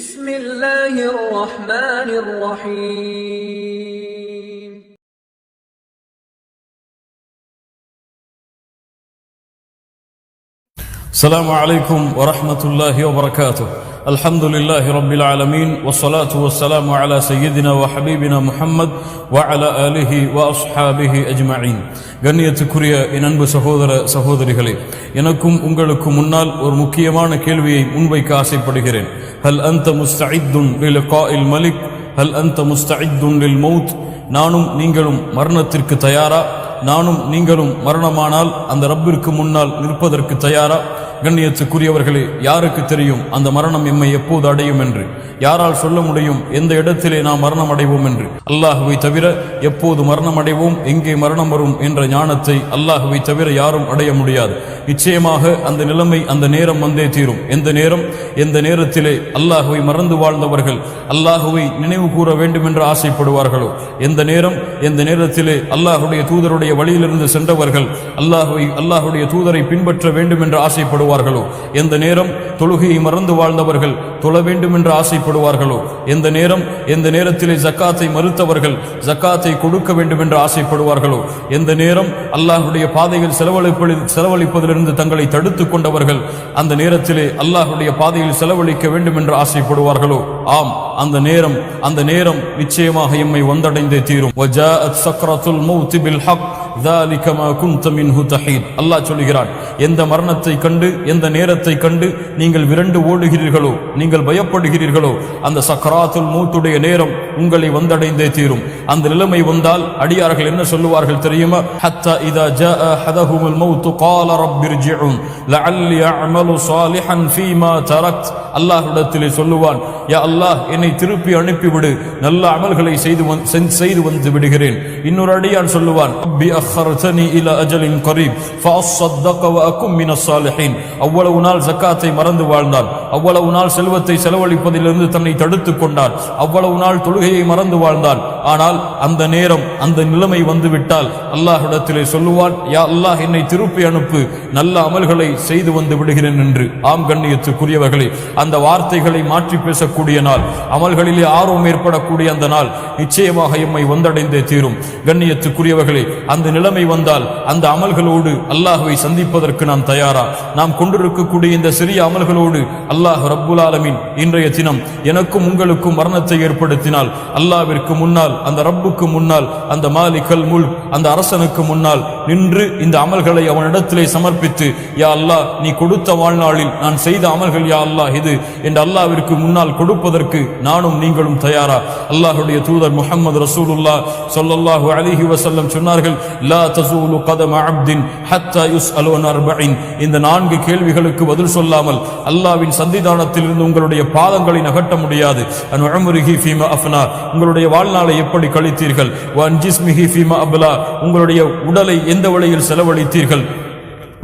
بسم الله الرحمن الرحيم السلام عليكم ورحمة الله وبركاته. الحمد لله رب العالمين والصلاة والسلام على سيدنا وحبيبنا محمد وعلى آله وأصحابه أجمعين. கண்ணியத்துக்குரிய என் அன்பு சகோதர சகோதரிகளே, எனக்கும் உங்களுக்கும் முன்னால் ஒரு முக்கியமான கேள்வியை முன்வைக்க ஆசைப்படுகிறேன். ஹல் அன்த முஸ்தஇத்துன் லிலிகாஇல் மலிக், ஹல் அன்த முஸ்தஇத்துன் லில் மௌத். நானும் நீங்களும் மரணத்திற்கு தயாரா? நானும் நீங்களும் மரணமானால் அந்த ரப்பிற்கு முன்னால் நிற்பதற்கு தயாரா? கண்ணியத்துக்குரியவர்களே, யாருக்கு தெரியும் அந்த மரணம் எம்மை எப்போது அடையும் என்று? யாரால் சொல்ல முடியும் எந்த இடத்திலே நாம் மரணம் அடைவோம் என்று? அல்லாஹுவை தவிர எப்போது மரணம் அடைவோம், எங்கே மரணம் வரும் என்ற ஞானத்தை அல்லாஹுவை தவிர யாரும் அடைய முடியாது. நிச்சயமாக அந்த நிலைமை, அந்த நேரம் வந்தே தீரும். எந்த நேரத்திலே அல்லாஹுவை மறந்து வாழ்ந்தவர்கள் அல்லாஹுவை நினைவு கூற வேண்டும் என்று ஆசைப்படுவார்களோ, எந்த நேரத்திலே அல்லாஹுடைய தூதருடைய வழியிலிருந்து சென்றவர்கள் அல்லாஹுடைய தூதரை பின்பற்ற வேண்டும் என்று ஆசைப்படுவார்களோ, எந்த நேரம் தொழுகையை மறந்து வாழ்ந்தவர்கள் தொழ வேண்டும் என்று ஆசைப்படுவார்களோ, எந்த நேரத்திலே ஜக்காத்தை மறுத்தவர்கள் ஜக்காத்தை கொடுக்க வேண்டும் என்று ஆசைப்படுவார்களோ, எந்த நேரம் அல்லாஹுடைய பாதையில் செலவழிப்பதிலிருந்து தங்களை தடுத்துக் கொண்டவர்கள் அந்த நேரத்திலே அல்லாஹுடைய பாதையில் செலவழிக்க வேண்டும் என்று ஆசைப்படுவார்களோ, ஆம், அந்த நேரம் நிச்சயமாக எம்மை வந்தடைந்தே தீரும். வஜாஅத் சக்ரத்துல் மௌத் பில் ஹக் ذلك ما كنت منه تحيد. அல்லாஹ் சொல்கிறான், எந்த மரணத்தை கண்டு, எந்த நேரத்தை கண்டு நீங்கள் விரண்டு ஓடுகிறீர்களோ, நீங்கள் பயப்படுகிறீர்களோ, அந்த சக்ராத்துல் மௌத்துடைய நேரம் உங்களை வந்தடைந்தே தீரும். அந்த நிலைமை வந்தால் அடியார்கள் என்ன சொல்லுவார்கள் தெரியுமா? ஹத்தா இதா ஜாஅ ஹதஹுமுல் மௌத் قال رب ارجعون لعلي اعمل صالحا فيما تركت. அல்லாஹ்விடத்திலே சொல்லுவான், யா அல்லாஹ், என்னை திருப்பி அனுப்பிவிடு, நல்ல அமல்களை செய்து வந்து விடுகிறேன். இன்னொரு அடியான் சொல்லுவான், ரப்பி அخرتني الى اجل قريب فاصدق واكن من الصالحين. அவ்வளவு நாள் ஜக்காத்தை மறந்து வாழ்ந்தான், அவ்வளவு நாள் செல்வத்தை செலவழிப்பதிலிருந்து தன்னை தடுத்துக் கொண்டான், அவ்வளவு நாள் தொழுகையை மறந்து வாழ்ந்தான். ஆனால் அந்த நேரம், அந்த நிலைமை வந்துவிட்டால் அல்லாஹ்விடத்திலே சொல்லுவான், யா அல்லாஹ், என்னை திருப்பி அனுப்பு, நல்ல அமல்களை செய்து வந்து விடுகிறேன் என்று. ஆம் கண்ணியத்துக்குரியவர்களே, அந்த வார்த்தைகளை மாற்றி பேசக்கூடிய நாள், அமல்களிலே ஆர்வம் ஏற்படக்கூடிய அந்த நாள் நிச்சயமாக எம்மை வந்தடைந்தே தீரும். கண்ணியத்துக்குரியவர்களே, அந்த நிலைமை வந்தால் அந்த அமல்களோடு அல்லாஹுவை சந்திப்பதற்கு நாம் தயாரா? நாம் கொண்டிருக்கக்கூடிய இந்த சிறிய அமல்களோடு அல்லாஹ் ரப்புல் ஆலமீன் இன்றைய தினம் எனக்கும் உங்களுக்கும் மரணத்தை ஏற்படுத்தினால், அல்லாஹ்விற்கு முன்னால், அந்த ரப்புக்கு முன்னால், அந்த மாலிகல் முல்க், அந்த அரசனுக்கு முன்னால் நின்று இந்த அமல்களை அவனிடத்திலே சமர்ப்பித்து, யா அல்லாஹ், நீ கொடுத்த வாழ்நாளில் நான் செய்த அமல்கள் யா அல்லாஹ் இது என்று அல்லாஹ்விற்கு முன்னால் கொடுப்பதற்கு நானும் நீங்களும் தயாரா? அல்லாஹ்வுடைய தூதர் முஹம்மது ரசூலுல்லாஹ் ஸல்லல்லாஹு அலைஹி வஸல்லம் சொன்னார்கள், லா தஸூலு கதம அப்தின் ஹத்தா யுஸ்அலு அன் அர்பஇன். இந்த 4 கேள்விகளுக்கு பதில் சொல்லாமல் அல்லாஹ்வின் சன்னிதானத்தில் இருந்து உங்களுடைய பாதங்களை நகட்ட முடியாது. அன் உம்ரிஹி ஃபீமா அஃப்னா, உங்களுடைய வாழ்நாளை எப்படி கழித்தீர்கள்? வ அன் ஜிஸ்மிஹி ஃபீமா அப்லா, உங்களுடைய உடலை எந்த வழியில் செலவழித்தீர்கள்?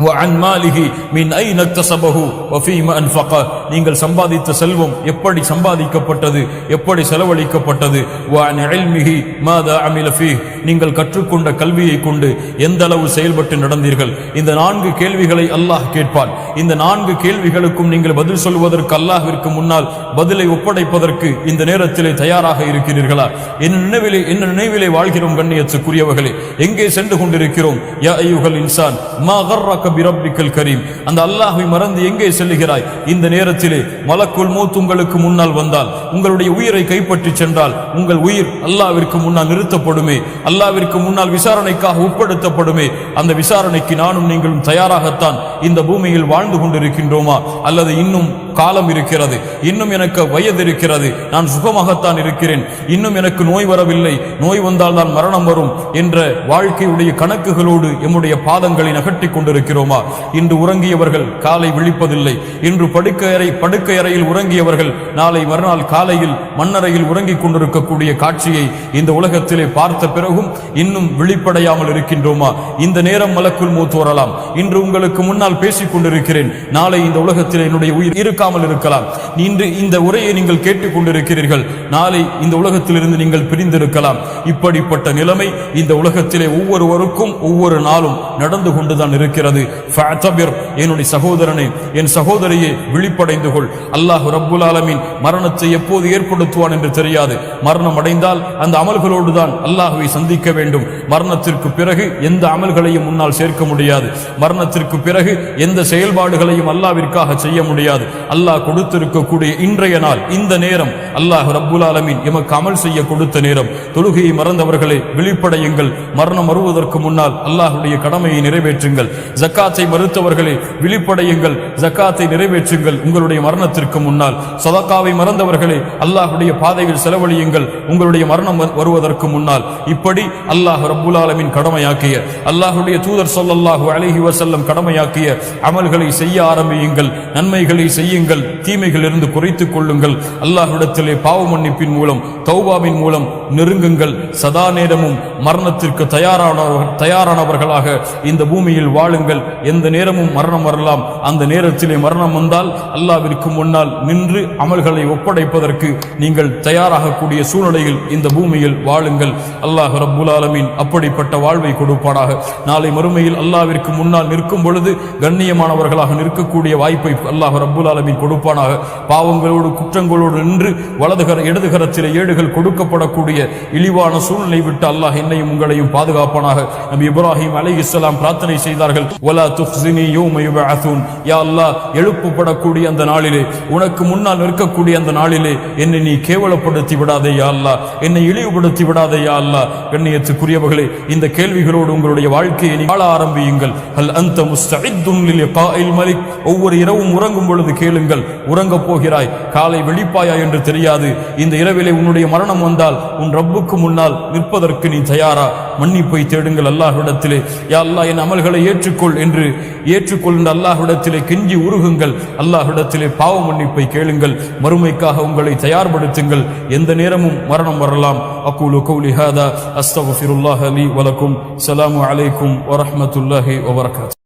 وعن ماله من أين اكتسبه وفيما أنفقه, நீங்கள் சம்பாதித்த செல்வம் எப்படி சம்பாதிக்கப்பட்டது, எப்படி செலவழிக்கப்பட்டது? وعن علمه ماذا عمل فيه, நீங்கள் கற்றுக்கொண்ட கல்வியை கொண்டு எந்த அளவு செயல்பட்டு நடந்தீர்கள்? இந்த 4 கேள்விகளை அல்லாஹ் கேட்பான். இந்த 4 கேள்விகளுக்கும் நீங்கள் பதில் சொல்வதற்கு அல்லாஹ்விற்கு முன்னால் பதிலை ஒப்படைப்பதற்கு இந்த நேரத்திலே தயாராக இருக்கிறீர்களா? என்ன நினைவிலே வாழ்கிறோம் கண்ணியத்துக்குரியவர்களே? எங்கே சென்று கொண்டிருக்கிறோம்? யா அய்யுஹல் இன்சான் மா கர்ரக பிரப்பிக்கல் கரீம். அந்த அல்லாஹ்வை மறந்து எங்கே செல்லுகிறாய்? இந்த நேரத்திலே மலக்குல் மௌத் உங்களுக்கு முன்னால் வந்தால், உங்களுடைய உயிரை கைப்பற்றி சென்றால், உங்கள் உயிர் அல்லாஹ்விற்கு முன்னால் நிறுத்தப்படுமே, அல்லாஹ்விற்கு முன்னால் விசாரணைக்காக உட்படுத்தப்படுமே. அந்த விசாரணைக்கு நானும் நீங்களும் தயாராகத்தான் இந்த பூமியில் வாழ்ந்து கொண்டிருக்கின்றோமா? அல்லது இன்னும் காலம் இருக்கிறது, இன்னும் எனக்கு வயது இருக்கிறது, நான் சுகமாகத்தான் இருக்கிறேன், இன்னும் எனக்கு நோய் வரவில்லை, நோய் வந்தால் தான் மரணம் வரும் என்ற வாழ்க்கையுடைய கணக்குகளோடு எம்முடைய பாதங்களை நகட்டி கொண்டிருக்கிறோமா? இன்று உறங்கியவர்கள் காலை விழிப்பதில்லை, இன்று படுக்கை அறையில் உறங்கியவர்கள் நாளை மறுநாள் காலையில் மண்ணறையில் உறங்கிக் கொண்டிருக்கக்கூடிய காட்சியை இந்த உலகத்திலே பார்த்த பிறகும் இன்னும் விழிப்படையாமல் இருக்கின்றோமா? இந்த நேரம் மலக்குல் மௌத் வரலாம். இன்று உங்களுக்கு முன்னால் பேசிக் கொண்டிருக்கிறேன், நாளை இந்த உலகத்தில் என்னுடைய உயிர் இருக்காமல் இருக்கலாம். இன்று இந்த உரையை நீங்கள் கேட்டுக் கொண்டிருக்கிறீர்கள், நாளை இந்த உலகத்திலிருந்து நீங்கள் பிரிந்திருக்கலாம். இப்படிப்பட்ட நிலைமை இந்த உலகத்திலே ஒவ்வொருவருக்கும் ஒவ்வொரு நாளும் நடந்து கொண்டுதான் இருக்கிறது. ஃபஅதபிர், என்னுடைய சகோதரனே, என் சகோதரியே, விழிப்படைந்து கொள். அல்லாஹ் ரப்புல் ஆலமீன் மரணத்தை எப்போது ஏற்படுத்துவான் என்று தெரியாது. மரணம் அடைந்தால் அந்த அமல்களோடு தான் அல்லாஹ்வை சந்திக்க வேண்டும். மரணத்திற்கு பிறகு எந்த அமல்களையும் முன்னால் சேர்க்க முடியாது. மரணத்திற்கு பிறகு எந்த செயல்பாடுகளையும் அல்லாஹ்விற்காக செய்ய முடியாது. அல்லாஹ் கொடுத்திருக்கக்கூடிய இன்றைய நாள், இந்த நேரம் அல்லாஹ் ரப்புல் ஆலமீன் எமக்கு அமல் செய்ய கொடுத்த நேரம். தொழுகையை மறந்தவர்களே, விழிப்படையுங்கள். மரணம் வருவதற்கு முன்னால் அல்லாஹ்வுடைய கடமையை நிறைவேற்றுங்கள். ஜக்காத்தை மறுத்தவர்களே, விழிப்படையுங்கள். ஜக்காத்தை நிறைவேற்றுங்கள் உங்களுடைய மரணத்திற்கு முன்னால். சதகாவை மறந்தவர்களே, அல்லாஹ்வுடைய பாதையில் செலவழியுங்கள் உங்களுடைய மரணம் வருவதற்கு முன்னால். இப்படி அல்லாஹ் ரப்புல் ஆலமீன் கடமையாக்கிய, அல்லாஹ்வுடைய தூதர் ஸல்லல்லாஹு அலைஹி வஸல்லம் கடமையாக்கிய அமல்களை செய்ய ஆரம்பியுங்கள். நன்மைகளை செய்யுங்கள், தீமைகளிலிருந்து குறைத்துக் கொள்ளுங்கள். அல்லாஹ்விடத்திலே பாவ மன்னிப்பின் மூலம், தௌபாவின் மூலம் நெருங்குங்கள். சதா நேரமும் மரணத்திற்கு தயாரானவர்களாக இந்த பூமியில் வாழுங்கள். எந்த நேரமும் மரணம் வரலாம். அந்த நேரத்திலே மரணம் வந்தால் அல்லாஹ்விற்கு முன்னால் நின்று அமல்களை ஒப்படைப்பதற்கு நீங்கள் தயாராகக்கூடிய சூழ்நிலையில் இந்த பூமியில் வாழுங்கள். அல்லாஹ் ரப்புல் ஆலமீன் அப்படிப்பட்ட வாழ்வை கொடுப்பானாக. நாளை மறுமையில் அல்லாஹ்விற்கு முன்னால் நிற்கும் பொழுது கண்ணியமானவர்களாக நிற்கக்கூடிய வாய்ப்பை அல்லாஹ் ரப்புல் ஆலமீன் கொடுப்பானாக. பாவங்களோடு குற்றங்களோடு நின்று இடதுகரத்திலே ஏடுகள் கொடுக்கப்படக்கூடிய இழிவான சூழ்நிலை விட்டு அல்லாஹ் என்னையும் உங்களையும் பாதுகாப்பானாக. நபி இப்ராஹிம் அலைஹிஸ்ஸலாம் பிரார்த்தனை செய்தார்கள், வலா துஃஸினி யௌம யுபஅஸூன். யா அல்லாஹ், எழுப்பப்படக்கூடிய அந்த நாளிலே, உனக்கு முன்னால் நிற்கக்கூடிய அந்த நாளிலே என்னை நீ கேவலப்படுத்தி விடாதே யா அல்லாஹ், என்னை இழிவுபடுத்தி விடாதே யா அல்லாஹ். கண்ணியத்துக்குரியவர்களே, இந்த கேள்விகளோடு உங்களுடைய வாழ்க்கையை வாழ ஆரம்பியுங்கள். ஹல் அன்த முஸ்தஇத்துன் லிலிகாஇல் மலிக். ஒவ்வொரு இரவும் உறங்கும் பொழுது கேளுங்கள், உறங்கப் போகிறாய், காலை விழிப்பாயா என்று தெரியாது. இந்த இரவிலே உன்னுடைய மரணம் வந்தால் உன் ரப்புக்கு முன்னால் நிற்பதற்கு நீ தயாரா? மன்னிப்பை தேடுங்கள் அல்லாஹ்விடத்திலே. யா அல்லாஹ், என் அமல்களை ஏற்றுக்கொள் என்று ஏற்றுக்கொள்கின்ற அல்லாஹ்விடத்திலே கெஞ்சி உருகுங்கள். அல்லாஹ்விடத்திலே பாவ மன்னிப்பை கேளுங்கள். மறுமைக்காக உங்களை தயார்படுத்துங்கள். எந்த நேரமும் மரணம் வரலாம். அகூலு கௌலி ஹாதா அஸ்தக்ஃபிருல்லாஹ லீ வலக்கும். ஸலாமு அலைக்கும் வரஹ்மத்துல்லாஹி வபரகாத்துஹு.